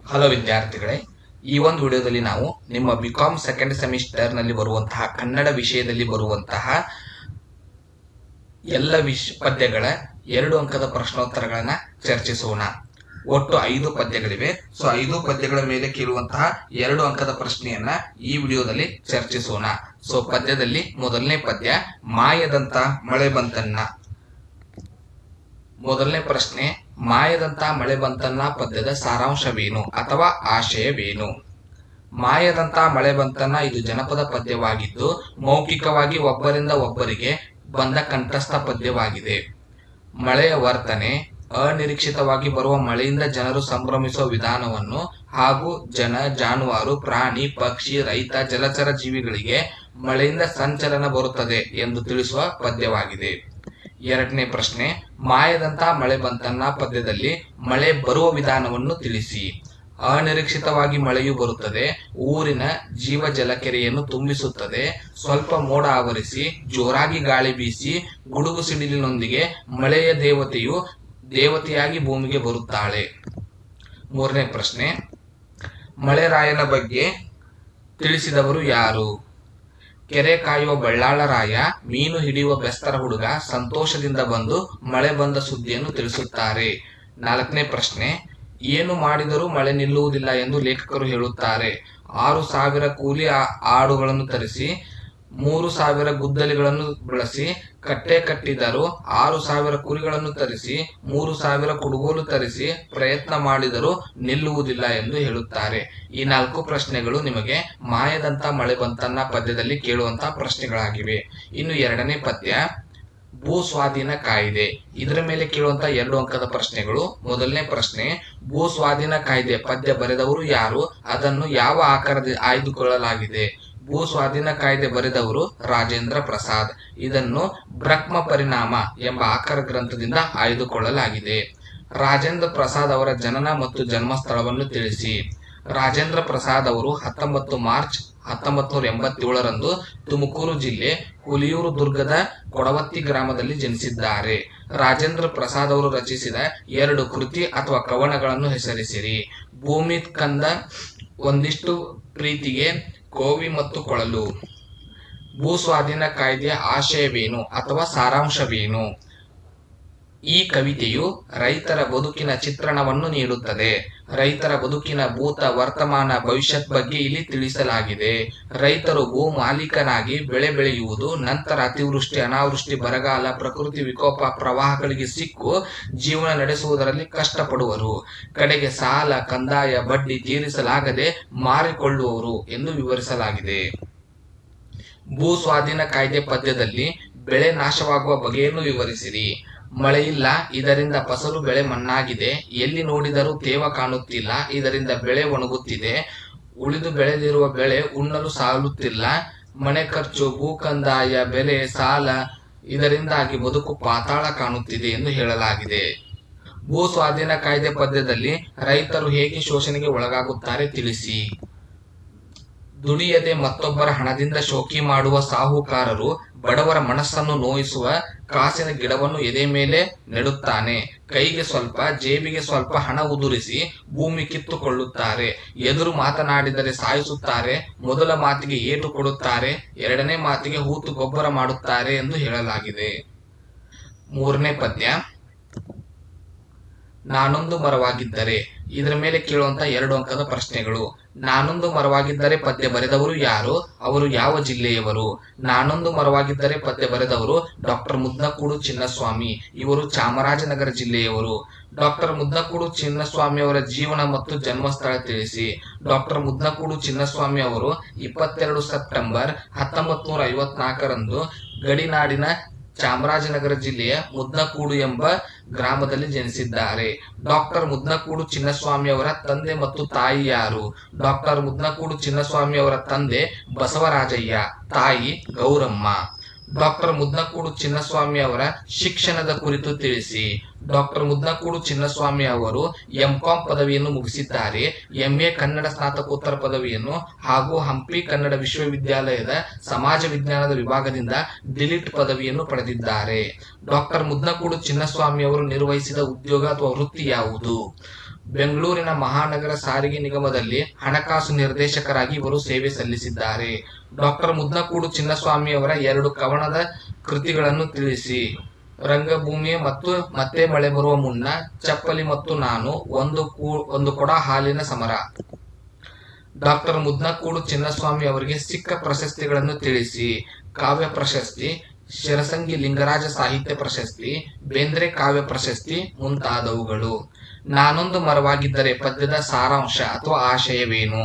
Hello ವಿದ್ಯಾರ್ಥಿಗಳೇ, ಈ ಒಂದು ವಿಡಿಯೋದಲ್ಲಿ ನಾವು ನಿಮ್ಮ ಬಿಕಾಂ ಸೆಕೆಂಡ್ ಸೆಮಿಸ್ಟರ್ ನಲ್ಲಿ ಬರುವಂತಹ ಕನ್ನಡ ವಿಷಯದಲ್ಲಿ ಬರುವಂತಹ ಎಲ್ಲ ಪದ್ಯಗಳ 2 ಅಂಕದ ಪ್ರಶ್ನೋತ್ತರಗಳನ್ನ ಚರ್ಚಿಸೋಣ. ಒಟ್ಟು 5 ಪದ್ಯಗಳಿವೆ. ಸೊ 5 ಪದ್ಯಗಳ ಮೇಲೆ ಕೇಳುವಂತಹ 2 ಅಂಕದ ಪ್ರಶ್ನೆಯನ್ನ ಈ ವಿಡಿಯೋದಲ್ಲಿ ಚರ್ಚಿಸೋಣ. ಸೊ ಪದ್ಯದಲ್ಲಿ ಮೊದಲನೇ ಪದ್ಯ, ಮಾಯದಂತ ಮಳೆ ಬಂತನ್ನ. ಮೊದಲನೇ ಪ್ರಶ್ನೆ, ಮಾಯದಂತ ಮಳೆ ಬಂತನ್ನ ಪದ್ಯದ ಸಾರಾಂಶವೇನು ಅಥವಾ ಆಶಯವೇನು? ಮಾಯದಂತ ಮಳೆ ಬಂತನ್ನ ಇದು ಜನಪದ ಪದ್ಯವಾಗಿದ್ದು ಮೌಖಿಕವಾಗಿ ಒಬ್ಬರಿಂದ ಒಬ್ಬರಿಗೆ ಬಂದ ಕಂಠಸ್ಥ ಪದ್ಯವಾಗಿದೆ. ಮಳೆಯ ವರ್ತನೆ, ಅನಿರೀಕ್ಷಿತವಾಗಿ ಬರುವ ಮಳೆಯಿಂದ ಜನರು ಸಂಭ್ರಮಿಸುವ ವಿಧಾನವನ್ನು ಹಾಗೂ ಜನ, ಜಾನುವಾರು, ಪ್ರಾಣಿ, ಪಕ್ಷಿ, ರೈತ, ಜಲಚರ ಜೀವಿಗಳಿಗೆ ಮಳೆಯಿಂದ ಸಂಚಲನ ಬರುತ್ತದೆ ಎಂದು ತಿಳಿಸುವ ಪದ್ಯವಾಗಿದೆ. ಎರಡನೇ ಪ್ರಶ್ನೆ, ಮಾಯದಂತ ಮಳೆ ಬಂತನ್ನ ಪದ್ಯದಲ್ಲಿ ಮಳೆ ಬರುವ ವಿಧಾನವನ್ನು ತಿಳಿಸಿ. ಅನಿರೀಕ್ಷಿತವಾಗಿ ಮಳೆಯು ಬರುತ್ತದೆ, ಊರಿನ ಜೀವ ಜಲಕೆರೆಯನ್ನು ತುಂಬಿಸುತ್ತದೆ, ಸ್ವಲ್ಪ ಮೋಡ ಆವರಿಸಿ ಜೋರಾಗಿ ಗಾಳಿ ಬೀಸಿ ಗುಡುಗು ಸಿಡಿಲಿನೊಂದಿಗೆ ಮಳೆಯ ದೇವತೆಯಾಗಿ ಭೂಮಿಗೆ ಬರುತ್ತಾಳೆ. ಮೂರನೇ ಪ್ರಶ್ನೆ, ಮಳೆರಾಯನ ಬಗ್ಗೆ ತಿಳಿಸಿದವರು ಯಾರು? ಕೆರೆ ಕಾಯುವ ಬಳ್ಳಾಳರಾಯ, ಮೀನು ಹಿಡಿಯುವ ಬೆಸ್ತರ ಹುಡುಗ ಸಂತೋಷದಿಂದ ಬಂದು ಮಳೆ ಬಂದ ಸುದ್ದಿಯನ್ನು ತಿಳಿಸುತ್ತಾರೆ. ನಾಲ್ಕನೇ ಪ್ರಶ್ನೆ, ಏನು ಮಾಡಿದರೂ ಮಳೆ ನಿಲ್ಲುವುದಿಲ್ಲ ಎಂದು ಲೇಖಕರು ಹೇಳುತ್ತಾರೆ. 6,000 ಕೂಲಿ ಆಡುಗಳನ್ನು ತರಿಸಿ 3,000 ಗುದ್ದಲಿಗಳನ್ನು ಬಳಸಿ ಕಟ್ಟೆ ಕಟ್ಟಿದರು. 6,000 ಕುರಿಗಳನ್ನು ತರಿಸಿ 3,000 ಕುಡುಗೋಲು ತರಿಸಿ ಪ್ರಯತ್ನ ಮಾಡಿದರೂ ನಿಲ್ಲುವುದಿಲ್ಲ ಎಂದು ಹೇಳುತ್ತಾರೆ. ಈ 4 ಪ್ರಶ್ನೆಗಳು ನಿಮಗೆ ಮಾಯದಂತ ಮಳೆ ಬಂತನ್ನ ಪದ್ಯದಲ್ಲಿ ಕೇಳುವಂತಹ ಪ್ರಶ್ನೆಗಳಾಗಿವೆ. ಇನ್ನು ಎರಡನೇ ಪದ್ಯ, ಭೂ ಸ್ವಾಧೀನ ಕಾಯ್ದೆ. ಇದರ ಮೇಲೆ ಕೇಳುವಂತಹ 2 ಅಂಕದ ಪ್ರಶ್ನೆಗಳು. ಮೊದಲನೇ ಪ್ರಶ್ನೆ, ಭೂ ಸ್ವಾಧೀನ ಕಾಯ್ದೆ ಪದ್ಯ ಬರೆದವರು ಯಾರು? ಅದನ್ನು ಯಾವ ಆಕಾರದಲ್ಲಿ ಆಯ್ದುಕೊಳ್ಳಲಾಗಿದೆ? ಭೂ ಸ್ವಾಧೀನ ಕಾಯ್ದೆ ಬರೆದವರು ರಾಜೇಂದ್ರ ಪ್ರಸಾದ್. ಇದನ್ನು ಬ್ರಹ್ಮ ಪರಿಣಾಮ ಎಂಬ ಆಕರ ಗ್ರಂಥದಿಂದ ಆಯ್ದುಕೊಳ್ಳಲಾಗಿದೆ. ರಾಜೇಂದ್ರ ಪ್ರಸಾದ್ ಅವರ ಜನನ ಮತ್ತು ಜನ್ಮಸ್ಥಳವನ್ನು ತಿಳಿಸಿ. ರಾಜೇಂದ್ರ ಪ್ರಸಾದ್ ಅವರು 19 ಮಾರ್ಚ್ 1987ರಂದು ತುಮಕೂರು ಜಿಲ್ಲೆ ಹುಲಿಯೂರು ದುರ್ಗದ ಕೊಡವತ್ತಿ ಗ್ರಾಮದಲ್ಲಿ ಜನಿಸಿದ್ದಾರೆ. ರಾಜೇಂದ್ರ ಪ್ರಸಾದ್ ಅವರು ರಚಿಸಿದ 2 ಕೃತಿ ಅಥವಾ ಕವನಗಳನ್ನು ಹೆಸರಿಸಿರಿ. ಭೂಮಿ ಕಂದ, ಒಂದಿಷ್ಟು ಪ್ರೀತಿಗೆ, ಕೋವಿ ಮತ್ತು ಕೊಳಲು. ಭೂ ಸ್ವಾಧೀನ ಕಾಯ್ದೆಯ ಆಶಯವೇನು ಅಥವಾ ಸಾರಾಂಶವೇನು? ಈ ಕವಿತೆಯು ರೈತರ ಬದುಕಿನ ಚಿತ್ರಣವನ್ನು ನೀಡುತ್ತದೆ. ರೈತರ ಬದುಕಿನ ಭೂತ, ವರ್ತಮಾನ, ಭವಿಷ್ಯತ್ ಬಗ್ಗೆ ಇಲ್ಲಿ ತಿಳಿಸಲಾಗಿದೆ. ರೈತರು ಭೂ ಮಾಲೀಕನಾಗಿ ಬೆಳೆ ಬೆಳೆಯುವುದು, ನಂತರ ಅತಿವೃಷ್ಟಿ, ಅನಾವೃಷ್ಟಿ, ಬರಗಾಲ, ಪ್ರಕೃತಿ ವಿಕೋಪ, ಪ್ರವಾಹಗಳಿಗೆ ಸಿಕ್ಕು ಜೀವನ ನಡೆಸುವುದರಲ್ಲಿ ಕಷ್ಟಪಡುವರು. ಕಡೆಗೆ ಸಾಲ, ಕಂದಾಯ, ಬಡ್ಡಿ ತೀರಿಸಲಾಗದೆ ಮಾರಿಕೊಳ್ಳುವವರು ಎಂದು ವಿವರಿಸಲಾಗಿದೆ. ಭೂ ಸ್ವಾಧೀನ ಕಾಯ್ದೆ ಪದ್ಯದಲ್ಲಿ ಬೆಳೆ ನಾಶವಾಗುವ ಬಗೆಯನ್ನು ವಿವರಿಸಿರಿ. ಮಳೆಯಿಲ್ಲ, ಇದರಿಂದ ಫಸಲು ಬೆಳೆ ಮಣ್ಣಾಗಿದೆ. ಎಲ್ಲಿ ನೋಡಿದರೂ ತೇವ ಕಾಣುತ್ತಿಲ್ಲ, ಇದರಿಂದ ಬೆಳೆ ಒಣಗುತ್ತಿದೆ. ಉಳಿದು ಬೆಳೆದಿರುವ ಬೆಳೆ ಉಣ್ಣಲು ಸಾಲುತ್ತಿಲ್ಲ. ಮನೆ ಖರ್ಚು, ಭೂ ಕಂದಾಯ, ಬೆಲೆ, ಸಾಲ ಇದರಿಂದಾಗಿ ಬದುಕು ಪಾತಾಳ ಕಾಣುತ್ತಿದೆ ಎಂದು ಹೇಳಲಾಗಿದೆ. ಭೂ ಸ್ವಾಧೀನ ಕಾಯ್ದೆ ಪದ್ಯದಲ್ಲಿ ರೈತರು ಹೇಗೆ ಶೋಷಣೆಗೆ ಒಳಗಾಗುತ್ತಾರೆ ತಿಳಿಸಿ. ದುಡಿಯದೆ ಮತ್ತೊಬ್ಬರ ಹಣದಿಂದ ಶೋಕಿ ಮಾಡುವ ಸಾಹುಕಾರರು ಬಡವರ ಮನಸ್ಸನ್ನು ನೋಯಿಸುವ ಕಾಸಿನ ಗಿಡವನ್ನು ಎದೆ ಮೇಲೆ ನೆಡುತ್ತಾನೆ. ಕೈಗೆ ಸ್ವಲ್ಪ, ಜೇಬಿಗೆ ಸ್ವಲ್ಪ ಹಣ ಉದುರಿಸಿ ಭೂಮಿ ಕಿತ್ತುಕೊಳ್ಳುತ್ತಾರೆ. ಎದುರು ಮಾತನಾಡಿದರೆ ಸಾಯಿಸುತ್ತಾರೆ. ಮೊದಲ ಮಾತಿಗೆ ಏಟು ಕೊಡುತ್ತಾರೆ, ಎರಡನೇ ಮಾತಿಗೆ ಹೂತು ಗೊಬ್ಬರ ಮಾಡುತ್ತಾರೆ ಎಂದು ಹೇಳಲಾಗಿದೆ. ಮೂರನೇ ಪದ್ಯ, ನಾನೊಂದು ಮರವಾಗಿದ್ದರೆ. ಇದರ ಮೇಲೆ ಕೇಳುವಂತ 2 ಅಂಕದ ಪ್ರಶ್ನೆಗಳು. ನಾನೊಂದು ಮರವಾಗಿದ್ದರೆ ಪದ್ಯ ಬರೆದವರು ಯಾರು? ಅವರು ಯಾವ ಜಿಲ್ಲೆಯವರು? ನಾನೊಂದು ಮರವಾಗಿದ್ದರೆ ಪದ್ಯ ಬರೆದವರು ಡಾಕ್ಟರ್ ಮುದ್ನಕೂಡು ಚಿನ್ನಸ್ವಾಮಿ. ಇವರು ಚಾಮರಾಜನಗರ ಜಿಲ್ಲೆಯವರು. ಡಾಕ್ಟರ್ ಮುದ್ನಕೂಡು ಚಿನ್ನಸ್ವಾಮಿ ಅವರ ಜೀವನ ಮತ್ತು ಜನ್ಮಸ್ಥಳ ತಿಳಿಸಿ. ಡಾಕ್ಟರ್ ಮುದ್ನಕೂಡು ಚಿನ್ನಸ್ವಾಮಿ ಅವರು 22 ಸೆಪ್ಟೆಂಬರ್ 1954ರಂದು ಗಡಿನಾಡಿನ ಚಾಮರಾಜನಗರ ಜಿಲ್ಲೆಯ ಮುದ್ನಕೂಡು ಎಂಬ ಗ್ರಾಮದಲ್ಲಿ ಜನಿಸಿದ್ದಾರೆ. ಡಾಕ್ಟರ್ ಮುದ್ನಕೂಡು ಚಿನ್ನಸ್ವಾಮಿ ಅವರ ತಂದೆ ಮತ್ತು ತಾಯಿ ಯಾರು? ಡಾಕ್ಟರ್ ಮುದ್ನಕೂಡು ಚಿನ್ನಸ್ವಾಮಿ ಅವರ ತಂದೆ ಬಸವರಾಜಯ್ಯ, ತಾಯಿ ಗೌರಮ್ಮ. ಡಾಕ್ಟರ್ ಮುದ್ನಕೂಡು ಚಿನ್ನಸ್ವಾಮಿ ಅವರ ಶಿಕ್ಷಣದ ಕುರಿತು ತಿಳಿಸಿ. ಡಾಕ್ಟರ್ ಮುದ್ನಕೂಡು ಚಿನ್ನಸ್ವಾಮಿ ಅವರು ಎಂ.ಕಾಂ ಪದವಿಯನ್ನು ಮುಗಿಸಿದ್ದಾರೆ. ಎಂಎ ಕನ್ನಡ ಸ್ನಾತಕೋತ್ತರ ಪದವಿಯನ್ನು ಹಾಗೂ ಹಂಪಿ ಕನ್ನಡ ವಿಶ್ವವಿದ್ಯಾಲಯದ ಸಮಾಜ ವಿಜ್ಞಾನದ ವಿಭಾಗದಿಂದ ಡಿಲಿಟ್ ಪದವಿಯನ್ನು ಪಡೆದಿದ್ದಾರೆ. ಡಾಕ್ಟರ್ ಮುದ್ನಕೂಡು ಚಿನ್ನಸ್ವಾಮಿ ಅವರು ನಿರ್ವಹಿಸಿದ ಉದ್ಯೋಗ ಅಥವಾ ವೃತ್ತಿ ಯಾವುದು? ಬೆಂಗಳೂರಿನ ಮಹಾನಗರ ಸಾರಿಗೆ ನಿಗಮದಲ್ಲಿ ಹಣಕಾಸು ನಿರ್ದೇಶಕರಾಗಿ ಇವರು ಸೇವೆ ಸಲ್ಲಿಸಿದ್ದಾರೆ. ಡಾಕ್ಟರ್ ಮುದ್ನಕೂಡು ಚಿನ್ನಸ್ವಾಮಿ ಅವರ 2 ಕವನದ ಕೃತಿಗಳನ್ನು ತಿಳಿಸಿ. ರಂಗಭೂಮಿ ಮತ್ತು ಮತ್ತೆ ಮಳೆ ಬರುವ ಮುನ್ನ, ಚಪ್ಪಲಿ ಮತ್ತು ನಾನು, ಒಂದು ಕೊಡ ಹಾಲಿನ ಸಮರ. ಡಾಕ್ಟರ್ ಮುದ್ನಕೂಡು ಚಿನ್ನಸ್ವಾಮಿ ಅವರಿಗೆ ಸಿಕ್ಕ ಪ್ರಶಸ್ತಿಗಳನ್ನು ತಿಳಿಸಿ. ಕಾವ್ಯ ಪ್ರಶಸ್ತಿ, ಶಿರಸಂಗಿ ಲಿಂಗರಾಜ ಸಾಹಿತ್ಯ ಪ್ರಶಸ್ತಿ, ಬೇಂದ್ರೆ ಕಾವ್ಯ ಪ್ರಶಸ್ತಿ ಮುಂತಾದವುಗಳು. ನಾನೊಂದು ಮರವಾಗಿದ್ದರೆ ಪದ್ಯದ ಸಾರಾಂಶ ಅಥವಾ ಆಶಯವೇನು?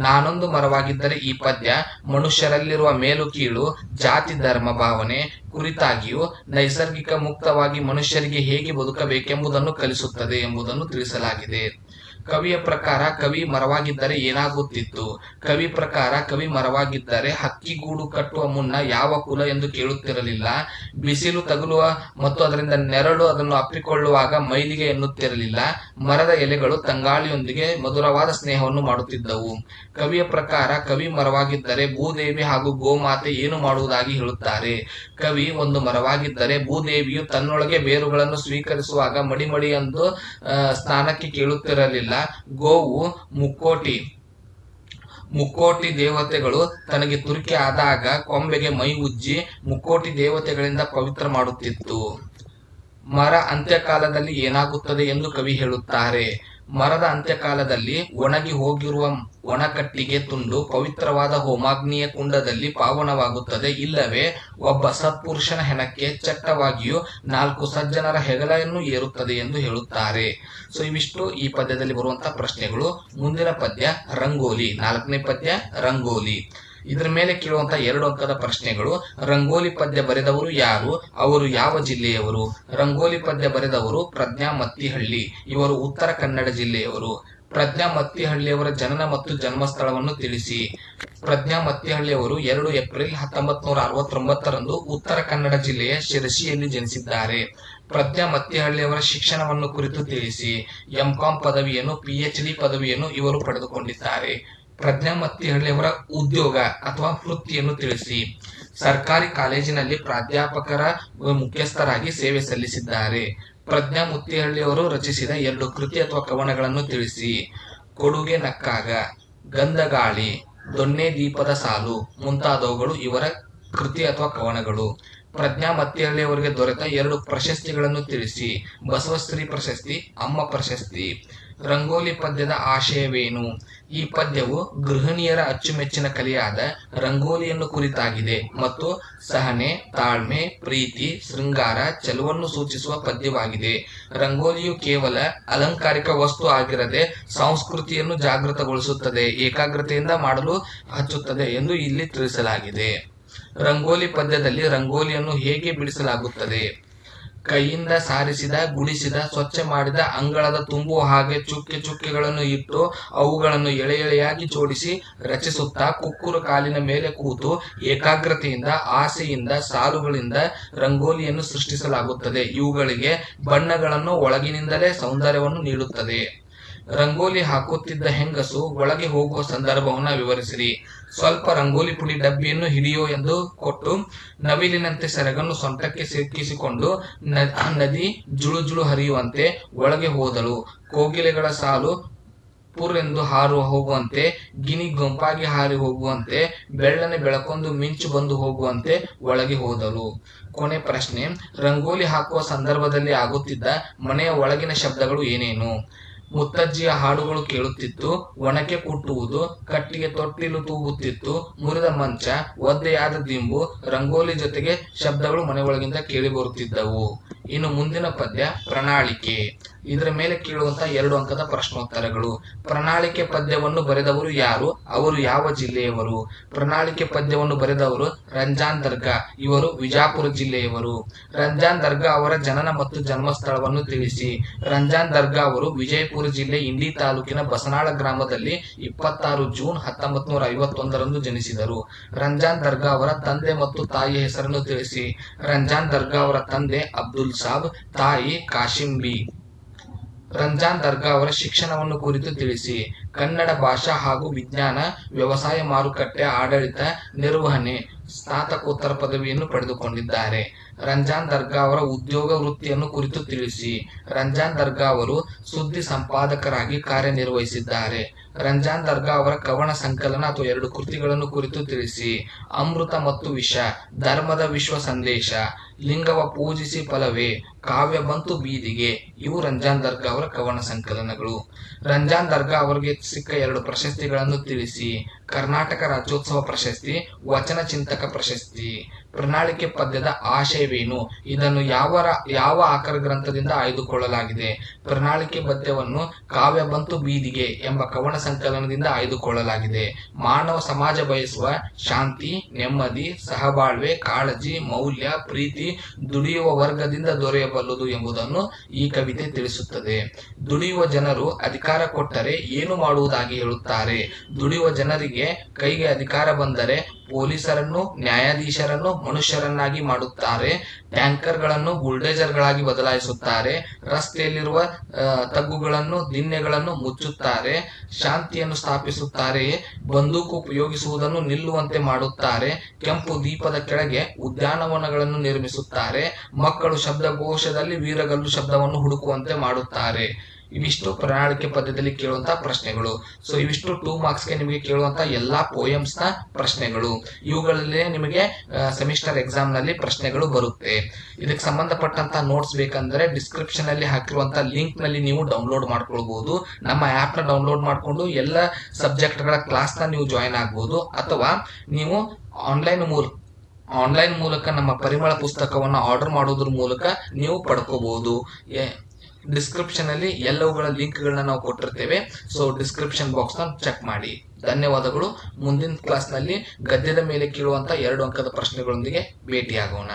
ನಾನೊಂದು ಮರವಾಗಿದ್ದರೆ ಈ ಪದ್ಯ ಮನುಷ್ಯರಲ್ಲಿರುವ ಮೇಲು ಕೀಳು, ಜಾತಿ ಧರ್ಮ ಭಾವನೆ ಕುರಿತಾಗಿಯೂ ನೈಸರ್ಗಿಕ ಮುಕ್ತವಾಗಿ ಮನುಷ್ಯರಿಗೆ ಹೇಗೆ ಬದುಕಬೇಕೆಂಬುದನ್ನು ಕಲಿಸುತ್ತದೆ ಎಂಬುದನ್ನು ತಿಳಿಸಲಾಗಿದೆ. ಕವಿಯ ಪ್ರಕಾರ ಕವಿ ಮರವಾಗಿದ್ದರೆ ಏನಾಗುತ್ತಿತ್ತು? ಕವಿ ಪ್ರಕಾರ ಕವಿ ಮರವಾಗಿದ್ದರೆ ಹಕ್ಕಿಗೂಡು ಕಟ್ಟುವ ಮುನ್ನ ಯಾವ ಕುಲ ಎಂದು ಕೇಳುತ್ತಿರಲಿಲ್ಲ. ಬಿಸಿಲು ತಗುಲುವ ಮತ್ತು ಅದರಿಂದ ನೆರಳು ಅದನ್ನು ಅಪ್ಪಿಕೊಳ್ಳುವಾಗ ಮೈಲಿಗೆ ಎನ್ನುತ್ತಿರಲಿಲ್ಲ. ಮರದ ಎಲೆಗಳು ತಂಗಾಳಿಯೊಂದಿಗೆ ಮಧುರವಾದ ಸ್ನೇಹವನ್ನು ಮಾಡುತ್ತಿದ್ದವು. ಕವಿಯ ಪ್ರಕಾರ ಕವಿ ಮರವಾಗಿದ್ದರೆ ಭೂದೇವಿ ಹಾಗೂ ಗೋಮಾತೆ ಏನು ಮಾಡುವುದಾಗಿ ಹೇಳುತ್ತಾರೆ. ಕವಿ ಒಂದು ಮರವಾಗಿದ್ದರೆ ಭೂದೇವಿಯು ತನ್ನೊಳಗೆ ಬೇರುಗಳನ್ನು ಸ್ವೀಕರಿಸುವಾಗ ಮಡಿಮಡಿ ಎಂದು ಸ್ನಾನಕ್ಕೆ ಕೇಳುತ್ತಿರಲಿಲ್ಲ. ಗೋವು ಮುಕ್ಕೋಟಿ ದೇವತೆಗಳು ತನಗೆ ತುರಿಕೆ ಆದಾಗ ಕೊಂಬೆಗೆ ಮೈ ಉಜ್ಜಿ ಮುಕ್ಕೋಟಿ ದೇವತೆಗಳಿಂದ ಪವಿತ್ರ ಮಾಡುತ್ತಿತ್ತು. ಮರ ಅಂತ್ಯಕಾಲದಲ್ಲಿ ಏನಾಗುತ್ತದೆ ಎಂದು ಕವಿ ಹೇಳುತ್ತಾರೆ. ಮರದ ಅಂತ್ಯಕಾಲದಲ್ಲಿ ಒಣಗಿ ಹೋಗಿರುವ ಒಣಕಟ್ಟಿಗೆ ತುಂಡು ಪವಿತ್ರವಾದ ಹೋಮಾಗ್ನಿಯ ಕುಂಡದಲ್ಲಿ ಪಾವನವಾಗುತ್ತದೆ. ಇಲ್ಲವೇ ಒಬ್ಬ ಸತ್ಪುರುಷನ ಹೆಣಕ್ಕೆ ಚಟ್ಟವಾಗಿಯೂ 4 ಸಜ್ಜನರ ಹೆಗಲನ್ನು ಏರುತ್ತದೆ ಎಂದು ಹೇಳುತ್ತಾರೆ. ಸೊ ಇವಿಷ್ಟು ಈ ಪದ್ಯದಲ್ಲಿ ಬರುವಂತಹ ಪ್ರಶ್ನೆಗಳು. ಮುಂದಿನ ಪದ್ಯ ರಂಗೋಲಿ. 4ನೇ ಪದ್ಯ ರಂಗೋಲಿ. ಇದರ ಮೇಲೆ ಕೇಳುವಂತಹ 2 ಅಂಕದ ಪ್ರಶ್ನೆಗಳು. ರಂಗೋಲಿ ಪದ್ಯ ಬರೆದವರು ಯಾರು? ಅವರು ಯಾವ ಜಿಲ್ಲೆಯವರು? ರಂಗೋಲಿ ಪದ್ಯ ಬರೆದವರು ಪ್ರಜ್ಞಾ ಮತ್ತಿಹಳ್ಳಿ. ಇವರು ಉತ್ತರ ಕನ್ನಡ ಜಿಲ್ಲೆಯವರು. ಪ್ರಜ್ಞಾ ಮತ್ತಿಹಳ್ಳಿಯವರ ಜನನ ಮತ್ತು ಜನ್ಮಸ್ಥಳವನ್ನು ತಿಳಿಸಿ. ಪ್ರಜ್ಞಾ ಮತ್ತಿಹಳ್ಳಿಯವರು 2 ಏಪ್ರಿಲ್ 1969ರಂದು ಉತ್ತರ ಕನ್ನಡ ಜಿಲ್ಲೆಯ ಶಿರಸಿಯಲ್ಲಿ ಜನಿಸಿದ್ದಾರೆ. ಪ್ರಜ್ಞಾ ಮತ್ತಿಹಳ್ಳಿಯವರ ಶಿಕ್ಷಣವನ್ನು ಕುರಿತು ತಿಳಿಸಿ. ಎಂ.ಕಾಂ ಪದವಿಯನ್ನು, PhD ಪದವಿಯನ್ನು ಇವರು ಪಡೆದುಕೊಂಡಿದ್ದಾರೆ. ಪ್ರಜ್ಞಾ ಮತ್ತಿಹಳ್ಳಿಯವರ ಉದ್ಯೋಗ ಅಥವಾ ವೃತ್ತಿಯನ್ನು ತಿಳಿಸಿ. ಸರ್ಕಾರಿ ಕಾಲೇಜಿನಲ್ಲಿ ಪ್ರಾಧ್ಯಾಪಕರ ಮುಖ್ಯಸ್ಥರಾಗಿ ಸೇವೆ ಸಲ್ಲಿಸಿದ್ದಾರೆ. ಪ್ರಜ್ಞಾ ಮತ್ತಿಹಳ್ಳಿಯವರು ರಚಿಸಿದ 2 ಕೃತಿ ಅಥವಾ ಕವನಗಳನ್ನು ತಿಳಿಸಿ. ಕೊಡುಗೆ ನಕ್ಕಾಗ, ಗಂಧಗಾಳಿ, ದೊಣ್ಣೆ ದೀಪದ ಸಾಲು ಮುಂತಾದವುಗಳು ಇವರ ಕೃತಿ ಅಥವಾ ಕವನಗಳು. ಪ್ರಜ್ಞಾ ಮತ್ತಿಹಳ್ಳಿಯವರಿಗೆ ದೊರೆತ 2 ಪ್ರಶಸ್ತಿಗಳನ್ನು ತಿಳಿಸಿ. ಬಸವಶ್ರೀ ಪ್ರಶಸ್ತಿ, ಅಮ್ಮ ಪ್ರಶಸ್ತಿ. ರಂಗೋಲಿ ಪದ್ಯದ ಆಶಯವೇನು? ಈ ಪದ್ಯವು ಗೃಹಿಣಿಯರ ಅಚ್ಚುಮೆಚ್ಚಿನ ಕಲೆಯಾದ ರಂಗೋಲಿಯನ್ನು ಕುರಿತಾಗಿದೆ ಮತ್ತು ಸಹನೆ, ತಾಳ್ಮೆ, ಪ್ರೀತಿ, ಶೃಂಗಾರ, ಚೆಲುವನ್ನು ಸೂಚಿಸುವ ಪದ್ಯವಾಗಿದೆ. ರಂಗೋಲಿಯು ಕೇವಲ ಅಲಂಕಾರಿಕ ವಸ್ತು ಆಗಿರದೆ ಸಂಸ್ಕೃತಿಯನ್ನು ಜಾಗೃತಗೊಳಿಸುತ್ತದೆ, ಏಕಾಗ್ರತೆಯಿಂದ ಮಾಡಲು ಹಚ್ಚುತ್ತದೆ ಎಂದು ಇಲ್ಲಿ ತಿಳಿಸಲಾಗಿದೆ. ರಂಗೋಲಿ ಪದ್ಯದಲ್ಲಿ ರಂಗೋಲಿಯನ್ನು ಹೇಗೆ ಬಿಡಿಸಲಾಗುತ್ತದೆ? ಕೈಯಿಂದ ಸಾರಿಸಿದ, ಗುಡಿಸಿದ, ಸ್ವಚ್ಛ ಮಾಡಿದ ಅಂಗಳದ ತುಂಬುವ ಹಾಗೆ ಚುಕ್ಕೆ ಚುಕ್ಕೆಗಳನ್ನು ಇಟ್ಟು ಅವುಗಳನ್ನು ಎಳೆ ಎಳೆಯಾಗಿ ಜೋಡಿಸಿ ರಚಿಸುತ್ತಾ ಕುಕ್ಕುರು ಕಾಲಿನ ಮೇಲೆ ಕೂತು ಏಕಾಗ್ರತೆಯಿಂದ, ಆಸೆಯಿಂದ, ಸಾಲುಗಳಿಂದ ರಂಗೋಲಿಯನ್ನು ಸೃಷ್ಟಿಸಲಾಗುತ್ತದೆ. ಇವುಗಳಿಗೆ ಬಣ್ಣಗಳನ್ನು ಒಳಗಿನಿಂದಲೇ ಸೌಂದರ್ಯವನ್ನು ನೀಡುತ್ತದೆ. ರಂಗೋಲಿ ಹಾಕುತ್ತಿದ್ದ ಹೆಂಗಸು ಒಳಗೆ ಹೋಗುವ ಸಂದರ್ಭವನ್ನು ವಿವರಿಸಿರಿ. ಸ್ವಲ್ಪ ರಂಗೋಲಿ ಪುಡಿ ಡಬ್ಬಿಯನ್ನು ಹಿಡಿಯೋ ಎಂದು ಕೊಟ್ಟು ನವಿಲಿನಂತೆ ಸೆರಗನ್ನು ಸೊಂಟಕ್ಕೆ ಸಿಕ್ಕಿಸಿಕೊಂಡು ನದಿ ಜುಳು ಜುಳು ಹರಿಯುವಂತೆ ಒಳಗೆ ಹೋದಳು. ಕೋಗಿಲೆಗಳ ಸಾಲು ಪುರ್ರೆಂದು ಹಾರು ಹೋಗುವಂತೆ, ಗಿನಿ ಗುಂಪಾಗಿ ಹಾರಿ ಹೋಗುವಂತೆ, ಬೆಳ್ಳನೆ ಬೆಳಕೊಂದು ಮಿಂಚು ಬಂದು ಹೋಗುವಂತೆ ಒಳಗೆ ಹೋದಳು. ಕೊನೆ ಪ್ರಶ್ನೆ. ರಂಗೋಲಿ ಹಾಕುವ ಸಂದರ್ಭದಲ್ಲಿ ಆಗುತ್ತಿದ್ದ ಮನೆಯ ಒಳಗಿನ ಶಬ್ದಗಳು ಏನೇನು? ಮುತ್ತಜ್ಜಿಯ ಹಾಡುಗಳು ಕೇಳುತ್ತಿತ್ತು, ಒಣಕೆ ಕುಟ್ಟುವುದು, ಕಟ್ಟಿಗೆ ತೊಟ್ಟಿಲು ತೂಗುತ್ತಿತ್ತು, ಮುರಿದ ಮಂಚ, ಒದ್ದೆಯಾದ ದಿಂಬು, ರಂಗೋಲಿ ಜೊತೆಗೆ ಶಬ್ದಗಳು ಮನೆಯೊಳಗಿಂದ ಕೇಳಿ ಬರುತ್ತಿದ್ದವು. ಇನ್ನು ಮುಂದಿನ ಪದ್ಯ ಪ್ರಣಾಳಿಕೆ. ಇದರ ಮೇಲೆ ಕೇಳುವಂತಹ 2 ಅಂಕದ ಪ್ರಶ್ನೋತ್ತರಗಳು. ಪ್ರಣಾಳಿಕೆ ಪದ್ಯವನ್ನು ಬರೆದವರು ಯಾರು? ಅವರು ಯಾವ ಜಿಲ್ಲೆಯವರು? ಪ್ರಣಾಳಿಕೆ ಪದ್ಯವನ್ನು ಬರೆದವರು ರಂಜಾನ್ ದರ್ಗಾ. ಇವರು ವಿಜಾಪುರ ಜಿಲ್ಲೆಯವರು. ರಂಜಾನ್ ದರ್ಗಾ ಅವರ ಜನನ ಮತ್ತು ಜನ್ಮಸ್ಥಳವನ್ನು ತಿಳಿಸಿ. ರಂಜಾನ್ ದರ್ಗಾ ಅವರು ವಿಜಯಪುರ ಜಿಲ್ಲೆ ಇಂಡಿ ತಾಲೂಕಿನ ಬಸನಾಳ ಗ್ರಾಮದಲ್ಲಿ 26 ಜೂನ್ 1951ರಂದು ಜನಿಸಿದರು. ರಂಜಾನ್ ದರ್ಗಾ ಅವರ ತಂದೆ ಮತ್ತು ತಾಯಿಯ ಹೆಸರನ್ನು ತಿಳಿಸಿ. ರಂಜಾನ್ ದರ್ಗಾ ಅವರ ತಂದೆ ಅಬ್ದುಲ್ ಸಾಬ್, ತಾಯಿ ಕಾಶಿಂಬಿ. ರಂಜಾನ್ ದರ್ಗಾ ಅವರ ಶಿಕ್ಷಣವನ್ನು ಕುರಿತು ತಿಳಿಸಿ. ಕನ್ನಡ ಭಾಷಾ ಹಾಗೂ ವಿಜ್ಞಾನ, ವ್ಯವಸಾಯ, ಮಾರುಕಟ್ಟೆ, ಆಡಳಿತ, ನಿರ್ವಹಣೆ ಸ್ನಾತಕೋತ್ತರ ಪದವಿಯನ್ನು ಪಡೆದುಕೊಂಡಿದ್ದಾರೆ. ರಂಜಾನ್ ದರ್ಗಾ ಅವರ ಉದ್ಯೋಗ ವೃತ್ತಿಯನ್ನು ಕುರಿತು ತಿಳಿಸಿ. ರಂಜಾನ್ ದರ್ಗಾ ಅವರು ಸುದ್ದಿ ಸಂಪಾದಕರಾಗಿ ಕಾರ್ಯನಿರ್ವಹಿಸಿದ್ದಾರೆ. ರಂಜಾನ್ ದರ್ಗಾ ಅವರ ಕವನ ಸಂಕಲನ ಅಥವಾ 2 ಕೃತಿಗಳನ್ನು ಕುರಿತು ತಿಳಿಸಿ. ಅಮೃತ ಮತ್ತು ವಿಷ, ಧರ್ಮದ ವಿಶ್ವ ಸಂದೇಶ, ಲಿಂಗವ ಪೂಜಿಸಿ ಫಲವೇ, ಕಾವ್ಯ ಬಂತು ಬೀದಿಗೆ ಇವು ರಂಜಾನ್ ದರ್ಗಾ ಅವರ ಕವನ ಸಂಕಲನಗಳು. ರಂಜಾನ್ ದರ್ಗಾ ಅವರಿಗೆ ಸಿಕ್ಕ 2 ಪ್ರಶಸ್ತಿಗಳನ್ನು ತಿಳಿಸಿ. ಕರ್ನಾಟಕ ರಾಜ್ಯೋತ್ಸವ ಪ್ರಶಸ್ತಿ, ವಚನ ಚಿಂತಕ ಪ್ರಶಸ್ತಿ. ಪ್ರಣಾಳಿಕೆ ಪದ್ಯದ ಆಶಯವೇನು? ಇದನ್ನು ಯಾವ ಆಕರ ಗ್ರಂಥದಿಂದ ಆಯ್ದುಕೊಳ್ಳಲಾಗಿದೆ? ಪ್ರಣಾಳಿಕೆ ಪದ್ಯವನ್ನು ಕಾವ್ಯ ಬಂತು ಬೀದಿಗೆ ಎಂಬ ಕವನ ಸಂಕಲನದಿಂದ ಆಯ್ದುಕೊಳ್ಳಲಾಗಿದೆ. ಮಾನವ ಸಮಾಜ ಬಯಸುವ ಶಾಂತಿ, ನೆಮ್ಮದಿ, ಸಹಬಾಳ್ವೆ, ಕಾಳಜಿ, ಮೌಲ್ಯ, ಪ್ರೀತಿ ದುಡಿಯುವ ವರ್ಗದಿಂದ ದೊರೆಯಬಲ್ಲದು ಎಂಬುದನ್ನು ಈ ಕವಿತೆ ತಿಳಿಸುತ್ತದೆ. ದುಡಿಯುವ ಜನರು ಅಧಿಕಾರ ಕೊಟ್ಟರೆ ಏನು ಮಾಡುವುದಾಗಿ ಹೇಳುತ್ತಾರೆ? ದುಡಿಯುವ ಜನರಿಗೆ ಕೈಗೆ ಅಧಿಕಾರ ಬಂದರೆ ಪೊಲೀಸರನ್ನು, ನ್ಯಾಯಾಧೀಶರನ್ನು ಮನುಷ್ಯರನ್ನಾಗಿ ಮಾಡುತ್ತಾರೆ. ಟ್ಯಾಂಕರ್ಗಳನ್ನು ಬುಲ್ಡೇಜರ್ಗಳಾಗಿ ಬದಲಾಯಿಸುತ್ತಾರೆ. ರಸ್ತೆಯಲ್ಲಿರುವ ತಗ್ಗುಗಳನ್ನು, ದಿಣ್ಣೆಗಳನ್ನು ಮುಚ್ಚುತ್ತಾರೆ. ಶಾಂತಿಯನ್ನು ಸ್ಥಾಪಿಸುತ್ತಾರೆ. ಬಂದೂಕು ಉಪಯೋಗಿಸುವುದನ್ನು ನಿಲ್ಲುವಂತೆ ಮಾಡುತ್ತಾರೆ. ಕೆಂಪು ದೀಪದ ಕೆಳಗೆ ಉದ್ಯಾನವನಗಳನ್ನು ನಿರ್ಮಿಸುತ್ತಾರೆ. ಮಕ್ಕಳು ಶಬ್ದಕೋಶದಲ್ಲಿ ವೀರಗಲ್ಲು ಶಬ್ದವನ್ನು ಹುಡುಕುವಂತೆ ಮಾಡುತ್ತಾರೆ. ಇವಿಷ್ಟು ಪ್ರಣಾಳಿಕೆ ಪದ್ಯದಲ್ಲಿ ಕೇಳುವಂತಹ ಪ್ರಶ್ನೆಗಳು. ಸೊ ಇವಿಷ್ಟು 2 ಮಾರ್ಕ್ಸ್ಗೆ ನಿಮಗೆ ಕೇಳುವಂತಹ ಎಲ್ಲಾ ಪೋಯಮ್ಸ್ ನ ಪ್ರಶ್ನೆಗಳು. ಇವುಗಳಲ್ಲೇ ನಿಮಗೆ ಸೆಮಿಸ್ಟರ್ ಎಕ್ಸಾಮ್ ನಲ್ಲಿ ಪ್ರಶ್ನೆಗಳು ಬರುತ್ತೆ. ಇದಕ್ಕೆ ಸಂಬಂಧಪಟ್ಟಂತಹ ನೋಟ್ಸ್ ಬೇಕಂದ್ರೆ ಡಿಸ್ಕ್ರಿಪ್ಷನ್ ಅಲ್ಲಿ ಹಾಕಿರುವಂತಹ ಲಿಂಕ್ ನಲ್ಲಿ ನೀವು ಡೌನ್ಲೋಡ್ ಮಾಡ್ಕೊಳ್ಬಹುದು. ನಮ್ಮ ಆಪ್ ನ ಡೌನ್ಲೋಡ್ ಮಾಡಿಕೊಂಡು ಎಲ್ಲ ಸಬ್ಜೆಕ್ಟ್ ಗಳ ಕ್ಲಾಸ್ ನ ನೀವು ಜಾಯಿನ್ ಆಗ್ಬಹುದು. ಅಥವಾ ನೀವು ಆನ್ಲೈನ್ ಮೂಲಕ ನಮ್ಮ ಪರಿಮಳ ಪುಸ್ತಕವನ್ನು ಆರ್ಡರ್ ಮಾಡೋದ್ರ ಮೂಲಕ ನೀವು ಪಡ್ಕೋಬಹುದು. ಡಿಸ್ಕ್ರಿಪ್ಷನ್ ಅಲ್ಲಿ ಎಲ್ಲವುಗಳ ಲಿಂಕ್ ಗಳನ್ನ ನಾವು ಕೊಟ್ಟಿರ್ತೇವೆ. ಸೊ ಡಿಸ್ಕ್ರಿಪ್ಷನ್ ಬಾಕ್ಸ್ ನ ಚೆಕ್ ಮಾಡಿ. ಧನ್ಯವಾದಗಳು. ಮುಂದಿನ ಕ್ಲಾಸ್ ನಲ್ಲಿ ಗದ್ಯದ ಮೇಲೆ ಕೇಳುವಂತ 2 ಅಂಕದ ಪ್ರಶ್ನೆಗಳೊಂದಿಗೆ ಭೇಟಿಯಾಗೋಣ.